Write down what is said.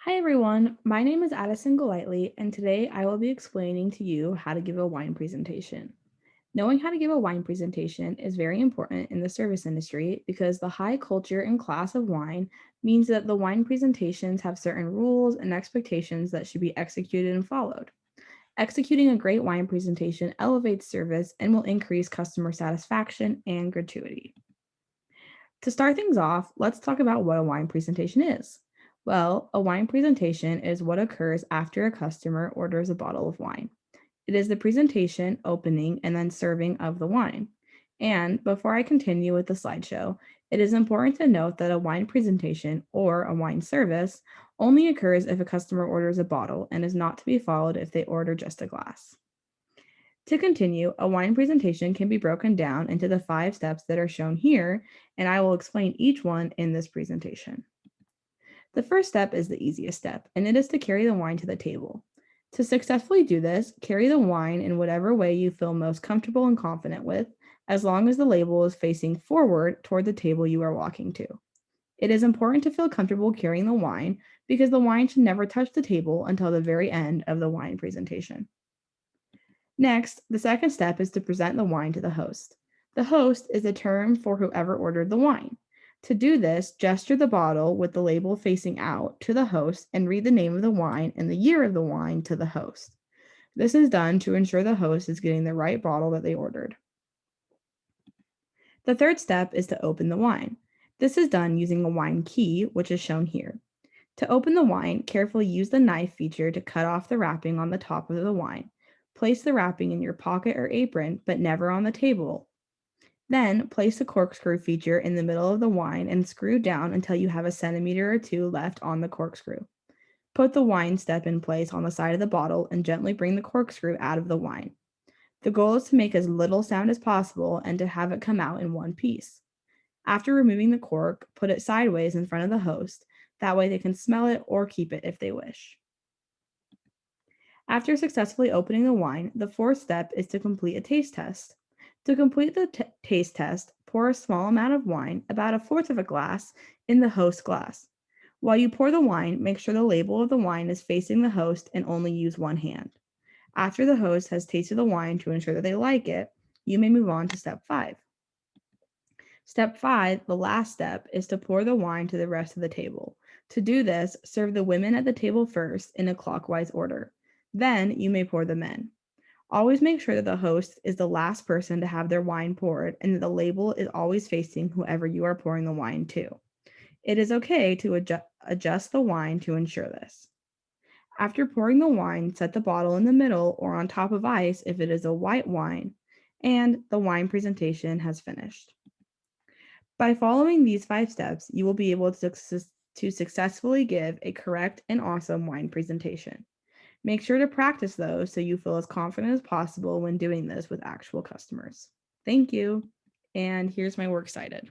Hi everyone, my name is Addison Golightly, and today I will be explaining to you how to give a wine presentation. Knowing how to give a wine presentation is very important in the service industry because the high culture and class of wine means that the wine presentations have certain rules and expectations that should be executed and followed. Executing a great wine presentation elevates service and will increase customer satisfaction and gratuity. To start things off, let's talk about what a wine presentation is. Well, a wine presentation is what occurs after a customer orders a bottle of wine. It is the presentation, opening, and then serving of the wine. And before I continue with the slideshow, it is important to note that a wine presentation or a wine service only occurs if a customer orders a bottle and is not to be followed if they order just a glass. To continue, a wine presentation can be broken down into the 5 steps that are shown here, and I will explain each one in this presentation. The first step is the easiest step, and it is to carry the wine to the table. To successfully do this, carry the wine in whatever way you feel most comfortable and confident with, as long as the label is facing forward toward the table you are walking to. It is important to feel comfortable carrying the wine because the wine should never touch the table until the very end of the wine presentation. Next, the second step is to present the wine to the host. The host is a term for whoever ordered the wine. To do this, gesture the bottle with the label facing out to the host and read the name of the wine and the year of the wine to the host. This is done to ensure the host is getting the right bottle that they ordered. The third step is to open the wine. This is done using a wine key, which is shown here. To open the wine, carefully use the knife feature to cut off the wrapping on the top of the wine. Place the wrapping in your pocket or apron, but never on the table. Then, place the corkscrew feature in the middle of the wine and screw down until you have a centimeter or two left on the corkscrew. Put the wine step in place on the side of the bottle and gently bring the corkscrew out of the wine. The goal is to make as little sound as possible and to have it come out in one piece. After removing the cork, put it sideways in front of the host. That way they can smell it or keep it if they wish. After successfully opening the wine, the fourth step is to complete a taste test. To complete the taste test, pour a small amount of wine, about a fourth of a glass, in the host glass. While you pour the wine, make sure the label of the wine is facing the host and only use one hand. After the host has tasted the wine to ensure that they like it, you may move on to step 5. Step 5, the last step, is to pour the wine to the rest of the table. To do this, serve the women at the table first in a clockwise order. Then you may pour the men. Always make sure that the host is the last person to have their wine poured and that the label is always facing whoever you are pouring the wine to. It is okay to adjust the wine to ensure this. After pouring the wine, set the bottle in the middle or on top of ice if it is a white wine, and the wine presentation has finished. By following these 5 steps, you will be able to successfully give a correct and awesome wine presentation. Make sure to practice those so you feel as confident as possible when doing this with actual customers. Thank you. And here's my works cited.